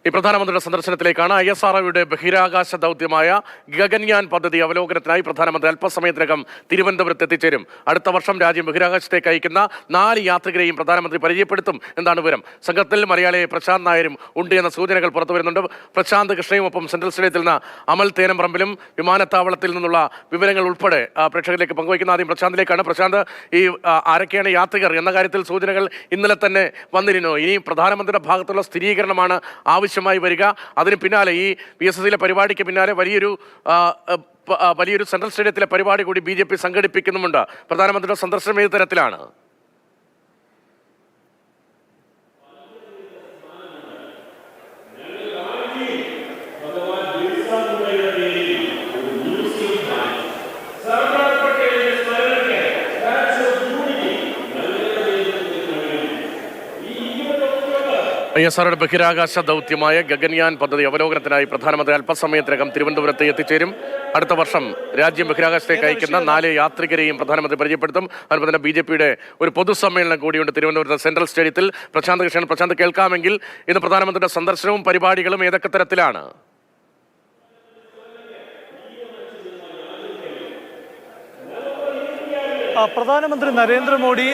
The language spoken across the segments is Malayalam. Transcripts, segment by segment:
ഈ പ്രധാനമന്ത്രിയുടെ സന്ദർശനത്തിലേക്കാണ് ISROയുടെ ബഹിരാകാശ ദൗത്യമായ ഗഗൻയാൻ പദ്ധതി അവലോകനത്തിനായി പ്രധാനമന്ത്രി അല്പസമയത്തിനകം തിരുവനന്തപുരത്ത് എത്തിച്ചേരും. അടുത്ത വർഷം രാജ്യം ബഹിരാകാശത്തേക്ക് അയക്കുന്ന 4 യാത്രികരെയും പ്രധാനമന്ത്രി പരിചയപ്പെടുത്തും എന്നാണ് വിവരം. സംഘത്തിൽ മലയാളിയായ പ്രശാന്ത് നായരും ഉണ്ട് എന്ന സൂചനകൾ പുറത്തു വരുന്നുണ്ട്. പ്രശാന്ത് കൃഷ്ണയും ഒപ്പം സെൻട്രൽ സ്റ്റേഡിയത്തിൽ നിന്ന് അമൽ തേനംപറമ്പിലും വിമാനത്താവളത്തിൽ നിന്നുള്ള വിവരങ്ങൾ ഉൾപ്പെടെ പ്രേക്ഷകരിലേക്ക് പങ്കുവയ്ക്കുന്ന ആദ്യം പ്രശാന്തിലേക്കാണ്. പ്രശാന്ത്, ഈ ആരൊക്കെയാണ് യാത്രികർ എന്ന കാര്യത്തിൽ സൂചനകൾ ഇന്നലെ തന്നെ വന്നിരുന്നു. ഇനി പ്രധാനമന്ത്രിയുടെ ഭാഗത്തുള്ള സ്ഥിരീകരണമാണ് ആവശ്യമായി വരിക. അതിന് പിന്നാലെ ഈ VSSലെ പരിപാടിക്ക് പിന്നാലെ വലിയൊരു സെൻട്രൽ സ്റ്റേഡിയത്തിലെ പരിപാടി കൂടി BJP സംഘടിപ്പിക്കുന്നുമുണ്ട്. പ്രധാനമന്ത്രിയുടെ സന്ദർശനം ഏത് തരത്തിലാണ്? ISROയുടെ ബഹിരാകാശ ദൗത്യമായ ഗഗൻയാൻ പദ്ധതി അവലോകനത്തിനായി പ്രധാനമന്ത്രി അല്പസമയത്തിനകം തിരുവനന്തപുരത്ത് എത്തിച്ചേരും. അടുത്ത വർഷം രാജ്യം ബഹിരാകാശത്തേക്ക് അയക്കുന്ന 4 യാത്രികരെയും പ്രധാനമന്ത്രി പരിചയപ്പെടുത്തും. അതുപോലെ തന്നെ BJPയുടെ ഒരു പൊതുസമ്മേളനം കൂടിയുണ്ട് തിരുവനന്തപുരത്ത് സെൻട്രൽ സ്റ്റേഡിയത്തിൽ. പ്രശാന്ത് കൃഷ്ണൻ, പ്രശാന്ത്, കേൾക്കാമെങ്കിൽ ഇന്ന് പ്രധാനമന്ത്രിയുടെ സന്ദർശനവും പരിപാടികളും ഏതൊക്കെ തരത്തിലാണ്? പ്രധാനമന്ത്രി നരേന്ദ്രമോദി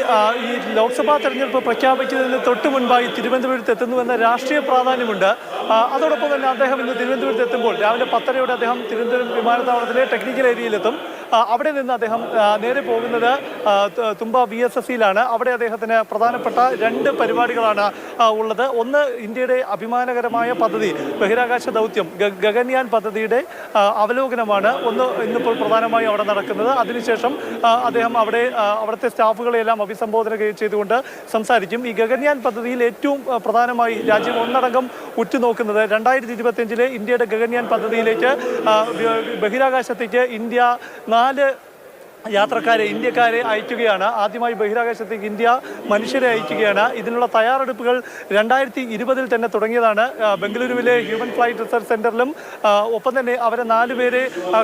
ഈ ലോക്സഭാ തെരഞ്ഞെടുപ്പ് പ്രഖ്യാപിച്ചതിന് തൊട്ട് മുൻപായി തിരുവനന്തപുരത്ത് എത്തുന്നുവെന്ന രാഷ്ട്രീയ പ്രാധാന്യമുണ്ട്. അതോടൊപ്പം തന്നെ അദ്ദേഹം ഇന്ന് തിരുവനന്തപുരത്ത് എത്തുമ്പോൾ രാവിലെ 10:30 അദ്ദേഹം തിരുവനന്തപുരം വിമാനത്താവളത്തിലെ ടെക്നിക്കൽ ഏരിയയിലെത്തും. അവിടെ നിന്ന് അദ്ദേഹം നേരെ പോകുന്നത് തുമ്പ VSSയിലാണ്. അവിടെ അദ്ദേഹത്തിന് പ്രധാനപ്പെട്ട 2 പരിപാടികളാണ് ഉള്ളത്. ഒന്ന്, ഇന്ത്യയുടെ അഭിമാനകരമായ പദ്ധതി ബഹിരാകാശ ദൗത്യം ഗഗൻയാൻ പദ്ധതിയുടെ അവലോകനമാണ് ഇന്നിപ്പോൾ പ്രധാനമായും അവിടെ നടക്കുന്നത്. അതിനുശേഷം അദ്ദേഹം അവിടുത്തെ സ്റ്റാഫുകളെല്ലാം അഭിസംബോധന ചെയ്തുകൊണ്ട് സംസാരിക്കും. ഈ ഗഗൻയാൻ പദ്ധതിയിൽ ഏറ്റവും പ്രധാനമായി രാജ്യം ഒന്നടങ്കം ഉറ്റുനോക്കുന്നത് 2025 ഇന്ത്യയുടെ ഗഗൻയാൻ പദ്ധതിയിലേക്ക് ബഹിരാകാശത്തേക്ക് ഇന്ത്യ 4 ഇന്ത്യക്കാരെ അയക്കുകയാണ്. ആദ്യമായി ബഹിരാകാശത്തേക്ക് ഇന്ത്യ മനുഷ്യരെ അയക്കുകയാണ്. ഇതിനുള്ള തയ്യാറെടുപ്പുകൾ 2020 തന്നെ തുടങ്ങിയതാണ്. ബംഗളൂരുവിലെ ഹ്യൂമൻ ഫ്ലൈറ്റ് റിസർച്ച് സെന്ററിലും ഒപ്പം തന്നെ അവരെ 4 പേരെ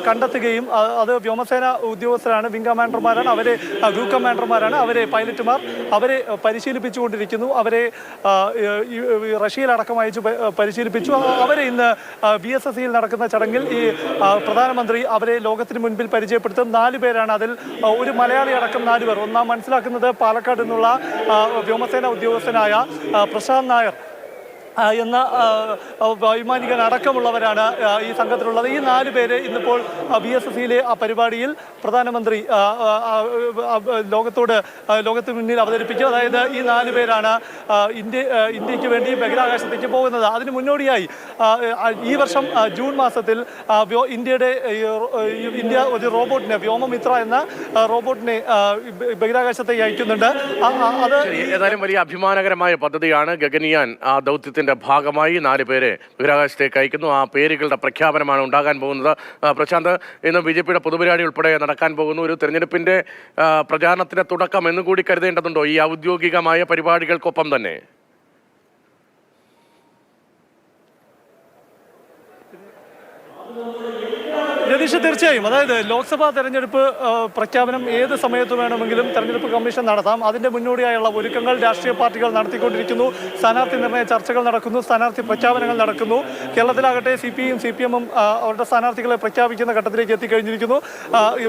കണ്ടെത്തുകയും അത് വ്യോമസേന ഉദ്യോഗസ്ഥരാണ്, വിംഗ് കമാൻഡർമാരാണ്, അവരെ ഗ്രൂപ്പ് കമാൻഡർമാരാണ്, അവരെ പൈലറ്റുമാർ, അവരെ പരിശീലിപ്പിച്ചുകൊണ്ടിരിക്കുന്നു. അവരെ റഷ്യയിലടക്കം അയച്ചു പരിശീലിപ്പിച്ചു. അവരെ ഇന്ന് VSSയിൽ നടക്കുന്ന ചടങ്ങിൽ ഈ പ്രധാനമന്ത്രി അവരെ ലോകത്തിന് മുൻപിൽ പരിചയപ്പെടുത്തും. 4 പേരാണ്. അതിൽ ഒരു മലയാളി അടക്കം 4 പേർ. ഒന്നാം മനസ്സിലാക്കുന്നത് പാലക്കാട് നിന്നുള്ള വ്യോമസേന ഉദ്യോഗസ്ഥനായ പ്രശാന്ത് നായർ എന്ന വൈമാനികൻ അടക്കമുള്ളവരാണ് ഈ സംഘത്തിലുള്ളത്. ഈ 4 പേര് ഇന്നിപ്പോൾ VSSയിലെ ആ പരിപാടിയിൽ പ്രധാനമന്ത്രി ലോകത്തിന് മുന്നിൽ അവതരിപ്പിക്കും. അതായത് ഈ 4 പേരാണ് ഇന്ത്യക്ക് വേണ്ടി ബഹിരാകാശത്തേക്ക് പോകുന്നത്. അതിന് മുന്നോടിയായി ഈ വർഷം ജൂൺ മാസത്തിൽ ഇന്ത്യ ഒരു റോബോട്ടിനെ, വ്യോമമിത്ര എന്ന റോബോട്ടിനെ ബഹിരാകാശത്തേക്ക് അയക്കുന്നുണ്ട്. അത് ഏതായാലും വലിയ അഭിമാനകരമായ പദ്ധതിയാണ് ഗഗൻയാൻ. ആ ദൗത്യത്തിന്റെ ഭാഗമായി 4 പേരെ ബഹിരാകാശത്തേക്ക് അയക്കുന്നു. ആ പേരുകളുടെ പ്രഖ്യാപനമാണ് ഉണ്ടാകാൻ പോകുന്നത്. പ്രശാന്ത്, ഇന്ന് BJPയുടെ പൊതുപരിപാടി ഉൾപ്പെടെ നടക്കാൻ പോകുന്നു. ഒരു തെരഞ്ഞെടുപ്പിന്റെ പ്രചാരണത്തിന്റെ തുടക്കം എന്നുകൂടി കരുതേണ്ടതുണ്ടോ ഈ ഔദ്യോഗികമായ പരിപാടികൾക്കൊപ്പം തന്നെ? രതീഷ്, തീർച്ചയായും. അതായത് ലോക്സഭാ തെരഞ്ഞെടുപ്പ് പ്രഖ്യാപനം ഏത് സമയത്ത് വേണമെങ്കിലും തെരഞ്ഞെടുപ്പ് കമ്മീഷൻ നടത്താം. അതിൻ്റെ മുന്നോടിയായുള്ള ഒരുക്കങ്ങൾ രാഷ്ട്രീയ പാർട്ടികൾ നടത്തിക്കൊണ്ടിരിക്കുന്നു. സ്ഥാനാർത്ഥി നിർണയ ചർച്ചകൾ നടക്കുന്നു, സ്ഥാനാർത്ഥി പ്രഖ്യാപനങ്ങൾ നടക്കുന്നു. കേരളത്തിലാകട്ടെ CPM-ഉം അവരുടെ സ്ഥാനാർത്ഥികളെ പ്രഖ്യാപിക്കുന്ന ഘട്ടത്തിലേക്ക് എത്തിക്കഴിഞ്ഞിരിക്കുന്നു.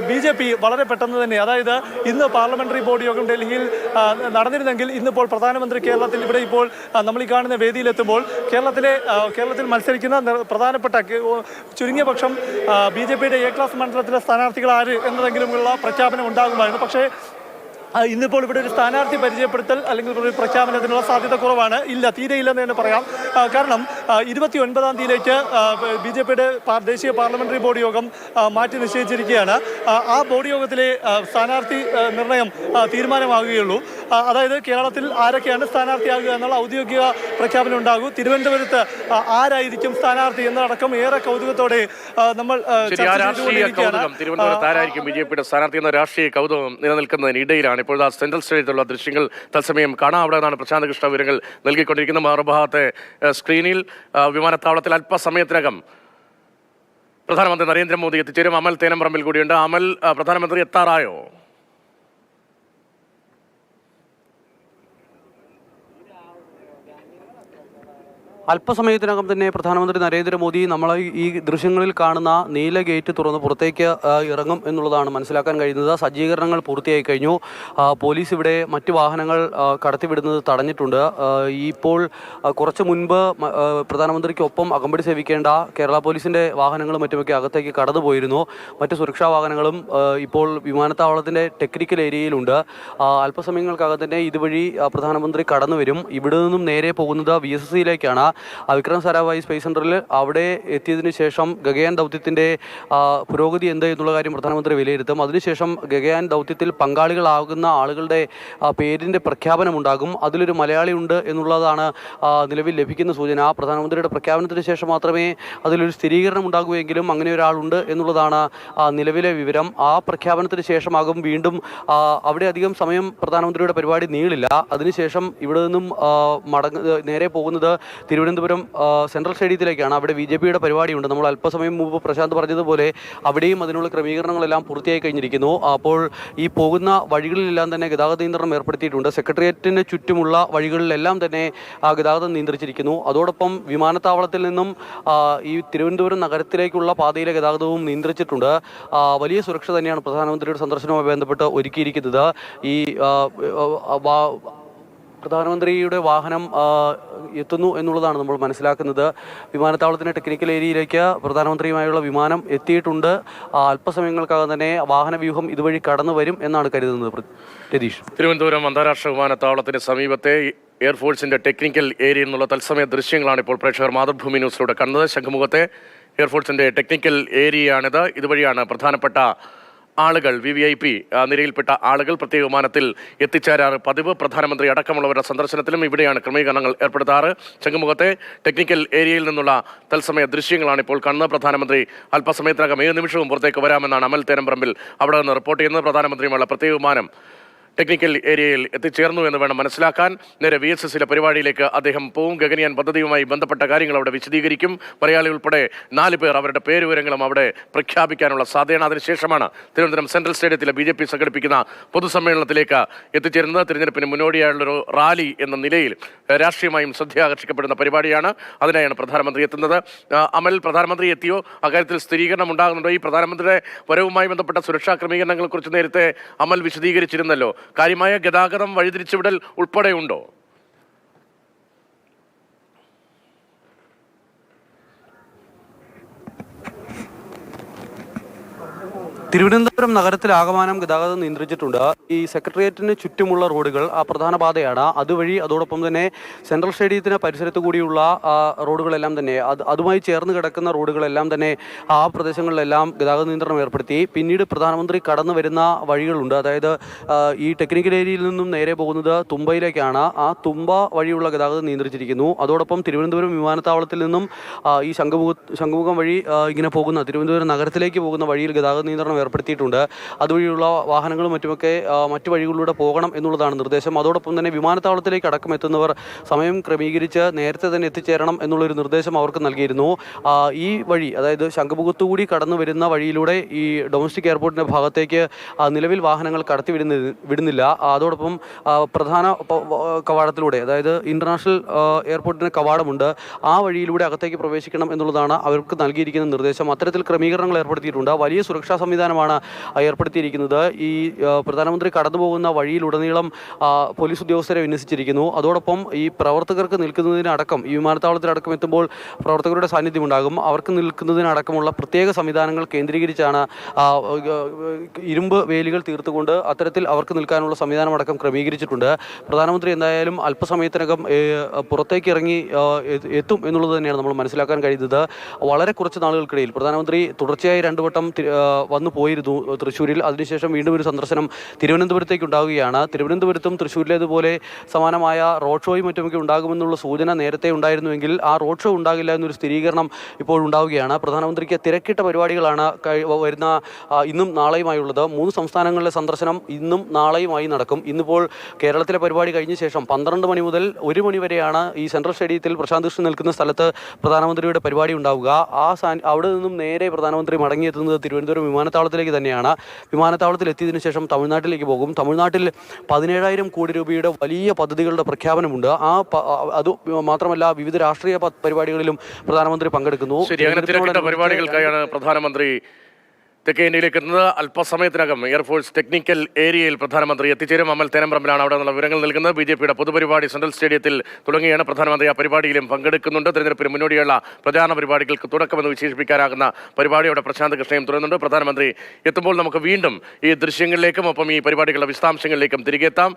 BJP വളരെ പെട്ടെന്ന് തന്നെ, അതായത് ഇന്ന് പാർലമെന്ററി ബോർഡ് യോഗം ഡൽഹിയിൽ നടന്നിരുന്നെങ്കിൽ ഇന്നിപ്പോൾ പ്രധാനമന്ത്രി കേരളത്തിൽ ഇവിടെ ഇപ്പോൾ നമ്മൾ ഈ കാണുന്ന വേദിയിലെത്തുമ്പോൾ കേരളത്തിൽ മത്സരിക്കുന്ന പ്രധാനപ്പെട്ട ചുരുങ്ങിയ പക്ഷം BJPയുടെ A ക്ലാസ് മണ്ഡലത്തിലെ സ്ഥാനാർത്ഥികൾ ആര് എന്നതെങ്കിലുമുള്ള പ്രഖ്യാപനം ഉണ്ടാകുമായിരുന്നു. പക്ഷേ ഇന്നിപ്പോൾ ഇവിടെ ഒരു സ്ഥാനാർത്ഥി പരിചയപ്പെടുത്തൽ അല്ലെങ്കിൽ ഒരു പ്രഖ്യാപനത്തിനുള്ള സാധ്യത കുറവാണ്. തീരെ ഇല്ലെന്ന് തന്നെ പറയാം. കാരണം 29-ാം തീയതിയിലേക്ക് BJPയുടെ ദേശീയ പാർലമെന്ററി ബോർഡ് യോഗം മാറ്റി നിശ്ചയിച്ചിരിക്കുകയാണ്. ആ ബോർഡ് യോഗത്തിലെ സ്ഥാനാർത്ഥി നിർണയം തീരുമാനമാകുകയുള്ളൂ. അതായത് കേരളത്തിൽ ആരൊക്കെയാണ് സ്ഥാനാർത്ഥിയാകുക എന്നുള്ള ഔദ്യോഗിക പ്രഖ്യാപനം ഉണ്ടാകും. തിരുവനന്തപുരത്ത് ആരായിരിക്കും സ്ഥാനാർത്ഥി എന്നടക്കം ഏറെ കൗതുകത്തോടെ നമ്മൾ തിരുവനന്തപുരത്ത് ആരായിരിക്കും BJPയുടെ സ്ഥാനാർത്ഥി എന്ന രാഷ്ട്രീയ കൗതുകം നിലനിൽക്കുന്നതിനിടയിലാണ് ഇപ്പോൾ സെൻട്രൽ സ്റ്റേഡിയത്തിലുള്ള ദൃശ്യങ്ങൾ തത്സമയം കാണാം. അവിടെ നിന്നാണ് പ്രശാന്ത് കൃഷ്ണ വിവരങ്ങൾ നൽകിക്കൊണ്ടിരിക്കുന്നത്. മറുഭാഗത്തെ സ്ക്രീനിൽ വിമാനത്താവളത്തിൽ അല്പസമയത്തിനകം പ്രധാനമന്ത്രി നരേന്ദ്രമോദി എത്തിച്ചേരും. അമൽ തേനംപറമ്പിൽ കൂടിയുണ്ട്. അമൽ, പ്രധാനമന്ത്രി എത്താറായോ? അല്പസമയത്തിനകം തന്നെ പ്രധാനമന്ത്രി നരേന്ദ്രമോദി നമ്മൾ ഈ ദൃശ്യങ്ങളിൽ കാണുന്ന നീല ഗേറ്റ് തുറന്ന് പുറത്തേക്ക് ഇറങ്ങും എന്നുള്ളതാണ് മനസ്സിലാക്കാൻ കഴിയുന്നത്. സജ്ജീകരണങ്ങൾ പൂർത്തിയായി കഴിഞ്ഞു. പോലീസ് ഇവിടെ മറ്റു വാഹനങ്ങൾ കടത്തിവിടുന്നത് തടഞ്ഞിട്ടുണ്ട്. ഇപ്പോൾ കുറച്ച് മുൻപ് പ്രധാനമന്ത്രിക്കൊപ്പം അകമ്പടി സേവിക്കേണ്ട കേരള പോലീസിൻ്റെ വാഹനങ്ങളും മറ്റുമൊക്കെ അകത്തേക്ക് കടന്നുപോയിരുന്നു. മറ്റ് സുരക്ഷാ വാഹനങ്ങളും ഇപ്പോൾ വിമാനത്താവളത്തിൻ്റെ ടെക്നിക്കൽ ഏരിയയിലുണ്ട്. അല്പസമയങ്ങൾക്കകം തന്നെ ഇതുവഴി പ്രധാനമന്ത്രി കടന്നു വരും. ഇവിടെ നിന്നും നേരെ പോകുന്നത് VSSയിലേക്കാണ്. വിക്രം സാരാഭായി സ്പേസ് സെൻ്ററിൽ അവിടെ എത്തിയതിനു ശേഷം ഗഗയാൻ ദൗത്യത്തിൻ്റെ പുരോഗതി എന്ത് എന്നുള്ള കാര്യം പ്രധാനമന്ത്രി വിലയിരുത്തും. അതിനുശേഷം ഗഗയാൻ ദൗത്യത്തിൽ പങ്കാളികളാകുന്ന ആളുകളുടെ പേരിൻ്റെ പ്രഖ്യാപനമുണ്ടാകും. അതിലൊരു മലയാളി ഉണ്ട് എന്നുള്ളതാണ് നിലവിൽ ലഭിക്കുന്ന സൂചന. പ്രധാനമന്ത്രിയുടെ പ്രഖ്യാപനത്തിന് ശേഷം മാത്രമേ അതിലൊരു സ്ഥിരീകരണം ഉണ്ടാകുമെങ്കിലും അങ്ങനെ ഒരാളുണ്ട് എന്നുള്ളതാണ് നിലവിലെ വിവരം. ആ പ്രഖ്യാപനത്തിന് ശേഷമാകും വീണ്ടും അവിടെ അധികം സമയം പ്രധാനമന്ത്രിയുടെ പരിപാടി നീളില്ല. അതിനുശേഷം ഇവിടെ നിന്നും നേരെ പോകുന്നത് തിരുവനന്തപുരം സെൻട്രൽ സ്റ്റേഡിയത്തിലേക്കാണ്. അവിടെ BJPയുടെ പരിപാടിയുണ്ട്. നമ്മൾ അല്പസമയം മുമ്പ് പ്രശാന്ത് പറഞ്ഞതുപോലെ അവിടെയും അതിനുള്ള ക്രമീകരണങ്ങളെല്ലാം പൂർത്തിയായി കഴിഞ്ഞിരിക്കുന്നു. അപ്പോൾ ഈ പോകുന്ന വഴികളിലെല്ലാം തന്നെ ഗതാഗത നിയന്ത്രണം ഏർപ്പെടുത്തിയിട്ടുണ്ട്. സെക്രട്ടേറിയറ്റിന് ചുറ്റുമുള്ള വഴികളിലെല്ലാം തന്നെ ഗതാഗതം നിയന്ത്രിച്ചിരിക്കുന്നു. അതോടൊപ്പം വിമാനത്താവളത്തിൽ നിന്നും ഈ തിരുവനന്തപുരം നഗരത്തിലേക്കുള്ള പാതയിലെ ഗതാഗതവും നിയന്ത്രിച്ചിട്ടുണ്ട്. വലിയ സുരക്ഷ തന്നെയാണ് പ്രധാനമന്ത്രിയുടെ സന്ദർശനവുമായി ബന്ധപ്പെട്ട് ഒരുക്കിയിരിക്കുന്നത്. ഈ പ്രധാനമന്ത്രിയുടെ വാഹനം എത്തുന്നു എന്നുള്ളതാണ് നമ്മൾ മനസ്സിലാക്കുന്നത്. വിമാനത്താവളത്തിൻ്റെ ടെക്നിക്കൽ ഏരിയയിലേക്ക് പ്രധാനമന്ത്രിയുമായുള്ള വിമാനം എത്തിയിട്ടുണ്ട്. അല്പസമയങ്ങൾക്കകം തന്നെ വാഹനവ്യൂഹം ഇതുവഴി കടന്നു വരും എന്നാണ് കരുതുന്നത്. രതീഷ്, തിരുവനന്തപുരം അന്താരാഷ്ട്ര വിമാനത്താവളത്തിന് സമീപത്തെ എയർഫോഴ്സിന്റെ ടെക്നിക്കൽ ഏരിയയിൽ നിന്നുള്ള തത്സമയ ദൃശ്യങ്ങളാണ് ഇപ്പോൾ പ്രേക്ഷകർ മാതൃഭൂമി ന്യൂസിലൂടെ കണ്ടത്. ശംഖുമുഖത്തെ എയർഫോഴ്സിന്റെ ടെക്നിക്കൽ ഏരിയയാണിത്. ഇതുവഴിയാണ് പ്രധാനപ്പെട്ട ആളുകൾ VVIP നിരയിൽപ്പെട്ട ആളുകൾ പ്രത്യേക വിമാനത്തിൽ എത്തിച്ചേരാറ് പതിവ്. പ്രധാനമന്ത്രി അടക്കമുള്ളവരുടെ സന്ദർശനത്തിലും ഇവിടെയാണ് ക്രമീകരണങ്ങൾ ഏർപ്പെടുത്താറ്. ശംഖുമുഖത്തെ ടെക്നിക്കൽ ഏരിയയിൽ നിന്നുള്ള തത്സമയ ദൃശ്യങ്ങളാണ് ഇപ്പോൾ കാണുന്നത്. പ്രധാനമന്ത്രി അല്പസമയത്തിനകം ഏത് നിമിഷവും പുറത്തേക്ക് വരാമെന്നാണ് അമൽ തേരംപറമ്പിൽ അവിടെ നിന്ന് റിപ്പോർട്ട് ചെയ്യുന്നത്. പ്രധാനമന്ത്രിയുമുള്ള പ്രത്യേക വിമാനം ടെക്നിക്കൽ ഏരിയയിൽ എത്തിച്ചേർന്നു എന്ന് വേണം മനസ്സിലാക്കാൻ. നേരെ VSSയിലെ പരിപാടിയിലേക്ക് അദ്ദേഹം പോവും. ഗഗൻയാൻ പദ്ധതിയുമായി ബന്ധപ്പെട്ട കാര്യങ്ങൾ അവിടെ വിശദീകരിക്കും. മലയാളി ഉൾപ്പെടെ 4 പേർ അവരുടെ പേരുവിവരങ്ങളും അവിടെ പ്രഖ്യാപിക്കാനുള്ള സാധ്യതയാണ്. അതിനുശേഷമാണ് തിരുവനന്തപുരം സെൻട്രൽ സ്റ്റേഡിയത്തിലെ BJP സംഘടിപ്പിക്കുന്ന പൊതുസമ്മേളനത്തിലേക്ക് എത്തിച്ചേരുന്നത്. തിരഞ്ഞെടുപ്പിന് മുന്നോടിയായുള്ളൊരു റാലി എന്ന നിലയിൽ രാഷ്ട്രീയമായും ശ്രദ്ധയാകർഷിക്കപ്പെടുന്ന പരിപാടിയാണ്. അതിനായാണ് പ്രധാനമന്ത്രി എത്തുന്നത്. അമൽ, പ്രധാനമന്ത്രി എത്തിയോ? അക്കാര്യത്തിൽ സ്ഥിരീകരണം ഉണ്ടാകുന്നുണ്ടോ? ഈ പ്രധാനമന്ത്രിയുടെ വരവുമായി ബന്ധപ്പെട്ട സുരക്ഷാ ക്രമീകരണങ്ങളെക്കുറിച്ച് നേരത്തെ അമൽ വിശദീകരിച്ചിരുന്നല്ലോ. കാര്യമായ ഗതാഗതം വഴിതിരിച്ചുവിടൽ ഉൾപ്പെടെയുണ്ടോ? തിരുവനന്തപുരം നഗരത്തിലാകമാനം ഗതാഗതം നിയന്ത്രിച്ചിട്ടുണ്ട്. ഈ സെക്രട്ടേറിയറ്റിന് ചുറ്റുമുള്ള റോഡുകൾ പ്രധാന പാതയാണ്. അതുവഴി അതോടൊപ്പം തന്നെ സെൻട്രൽ സ്റ്റേഡിയത്തിന് പരിസരത്ത് കൂടിയുള്ള റോഡുകളെല്ലാം തന്നെ അതുമായി ചേർന്ന് കിടക്കുന്ന റോഡുകളെല്ലാം തന്നെ ആ പ്രദേശങ്ങളിലെല്ലാം ഗതാഗത നിയന്ത്രണം ഏർപ്പെടുത്തി. പിന്നീട് പ്രധാനമന്ത്രി കടന്നു വരുന്ന വഴികളുണ്ട്. അതായത് ഈ ടെക്നിക്കൽ ഏരിയയിൽ നിന്നും നേരെ പോകുന്നത് തുമ്പയിലേക്കാണ്. ആ തുമ്പ വഴിയുള്ള ഗതാഗതം നിയന്ത്രിച്ചിരിക്കുന്നു. അതോടൊപ്പം തിരുവനന്തപുരം വിമാനത്താവളത്തിൽ നിന്നും ഈ ശംഖുമുഖം വഴി ഇങ്ങനെ പോകുന്ന തിരുവനന്തപുരം നഗരത്തിലേക്ക് പോകുന്ന വഴിയിൽ ഗതാഗത നിയന്ത്രണം ഏർപ്പെടുത്തിയിട്ടുണ്ട്. അതുവഴിയുള്ള വാഹനങ്ങളും മറ്റുമൊക്കെ മറ്റു വഴികളിലൂടെ പോകണം എന്നുള്ളതാണ് നിർദ്ദേശം. അതോടൊപ്പം തന്നെ വിമാനത്താവളത്തിലേക്ക് അടക്കം എത്തുന്നവർ സമയം ക്രമീകരിച്ച് നേരത്തെ തന്നെ എത്തിച്ചേരണം എന്നുള്ളൊരു നിർദ്ദേശം അവർക്ക് നൽകിയിരുന്നു. ഈ വഴി, അതായത് ശംഖുമുഖത്തുകൂടി കടന്നു വരുന്ന വഴിയിലൂടെ ഈ ഡൊമസ്റ്റിക് എയർപോർട്ടിൻ്റെ ഭാഗത്തേക്ക് നിലവിൽ വാഹനങ്ങൾ വിടുന്നില്ല. അതോടൊപ്പം പ്രധാന കവാടത്തിലൂടെ, അതായത് ഇൻ്റർനാഷണൽ എയർപോർട്ടിന് കവാടമുണ്ട്, ആ വഴിയിലൂടെ അകത്തേക്ക് പ്രവേശിക്കണം എന്നുള്ളതാണ് അവർക്ക് നൽകിയിരിക്കുന്ന നിർദ്ദേശം. അത്തരത്തിൽ ക്രമീകരണങ്ങൾ ഏർപ്പെടുത്തിയിട്ടുണ്ട്. വലിയ സുരക്ഷാ സംവിധാനമാണ് ഏർപ്പെടുത്തിയിരിക്കുന്നത്. ഈ പ്രധാനമന്ത്രി കടന്നു പോകുന്ന വഴിയിലുടനീളം പോലീസ് ഉദ്യോഗസ്ഥരെ വിന്യസിച്ചിരിക്കുന്നു. അതോടൊപ്പം ഈ പ്രവർത്തകർക്ക് നിൽക്കുന്നതിനടക്കം, ഈ വിമാനത്താവളത്തിലടക്കം എത്തുമ്പോൾ പ്രവർത്തകരുടെ സാന്നിധ്യം ഉണ്ടാകും. അവർക്ക് നിൽക്കുന്നതിനടക്കമുള്ള പ്രത്യേക സംവിധാനങ്ങൾ കേന്ദ്രീകരിച്ചാണ് ഇരുമ്പ് വേലികൾ തീർത്തുകൊണ്ട് അത്തരത്തിൽ അവർക്ക് നിൽക്കാനുള്ള സംവിധാനമടക്കം ക്രമീകരിച്ചിട്ടുണ്ട്. പ്രധാനമന്ത്രി എന്തായാലും അല്പസമയത്തിനകം പുറത്തേക്ക് ഇറങ്ങി എത്തും എന്നുള്ളത് തന്നെയാണ് നമ്മൾ മനസ്സിലാക്കാൻ കഴിയുന്നത്. വളരെ കുറച്ച് നാളുകൾക്കിടയിൽ പ്രധാനമന്ത്രി തുടർച്ചയായി 2 വട്ടം വന്നു പോയിരുന്നു തൃശ്ശൂരിൽ. അതിനുശേഷം വീണ്ടും ഒരു സന്ദർശനം തിരുവനന്തപുരത്തേക്ക് ഉണ്ടാവുകയാണ്. തിരുവനന്തപുരത്തും തൃശ്ശൂരിലേതുപോലെ സമാനമായ റോഡ് ഷോയും മറ്റുമൊക്കെ ഉണ്ടാകുമെന്നുള്ള സൂചന നേരത്തെ ഉണ്ടായിരുന്നുവെങ്കിൽ ആ റോഡ് ഷോ ഉണ്ടാകില്ല എന്നൊരു സ്ഥിരീകരണം ഇപ്പോൾ ഉണ്ടാവുകയാണ്. പ്രധാനമന്ത്രിക്ക് തിരക്കിട്ട പരിപാടികളാണ് വരുന്ന ഇന്നും നാളെയുമായുള്ളത്. 3 സംസ്ഥാനങ്ങളിലെ സന്ദർശനം ഇന്നും നാളെയുമായി നടക്കും. ഇന്നിപ്പോൾ കേരളത്തിലെ പരിപാടി കഴിഞ്ഞ ശേഷം 12 മണി മുതൽ 1 മണി വരെയാണ് ഈ സെൻട്രൽ സ്റ്റേഡിയത്തിൽ പ്രശാന്ത് കൃഷ്ണൻ നിൽക്കുന്ന സ്ഥലത്ത് പ്രധാനമന്ത്രിയുടെ പരിപാടി ഉണ്ടാവുക. അവിടെ നിന്നും നേരെ പ്രധാനമന്ത്രി മടങ്ങിയെത്തുന്നത് തിരുവനന്തപുരം വിമാനത്താവളത്തിൽ വിമാനത്താവളത്തിലേക്ക് തന്നെയാണ്. വിമാനത്താവളത്തിൽ എത്തിയതിനു ശേഷം തമിഴ്നാട്ടിലേക്ക് പോകും. തമിഴ്നാട്ടിൽ 17,000 കോടി രൂപയുടെ വലിയ പദ്ധതികളുടെ പ്രഖ്യാപനമുണ്ട്. അത് മാത്രമല്ല വിവിധ രാഷ്ട്രീയ പരിപാടികളിലും പ്രധാനമന്ത്രി പങ്കെടുക്കുന്നു. ശരി, അങ്ങനെ തിരക്കിട്ട പരിപാടികൾക്കായാണ് പ്രധാനമന്ത്രി തെക്കേ ഇന്ത്യയിലേക്ക് എത്തുന്നത്. അല്പസമയത്തിനകം എയർഫോഴ്സ് ടെക്നിക്കൽ ഏരിയയിൽ പ്രധാനമന്ത്രി എത്തിച്ചേരും. അമൽ തേനമ്പ്രമിലാണ് അവിടെ നിന്നുള്ള വിവരങ്ങൾ നൽകുന്നത്. BJPയുടെ പൊതുപരിപാടി സെൻട്രൽ സ്റ്റേഡിയത്തിൽ തുടങ്ങിയാണ്. പ്രധാനമന്ത്രി ആ പരിപാടിയിലും പങ്കെടുക്കുന്നുണ്ട്. തെരഞ്ഞെടുപ്പിന് മുന്നോടിയുള്ള പ്രചാരണ പരിപാടികൾക്ക് തുടക്കമെന്ന് വിശേഷിപ്പിക്കാനാകുന്ന പരിപാടിയോടെ പ്രശാന്ത് കൃഷ്ണയും തുടരുന്നുണ്ട്. പ്രധാനമന്ത്രി എത്തുമ്പോൾ നമുക്ക് വീണ്ടും ഈ ദൃശ്യങ്ങളിലേക്കും ഒപ്പം ഈ പരിപാടികളുടെ വിശദാംശങ്ങളിലേക്കും തിരികെ എത്താം.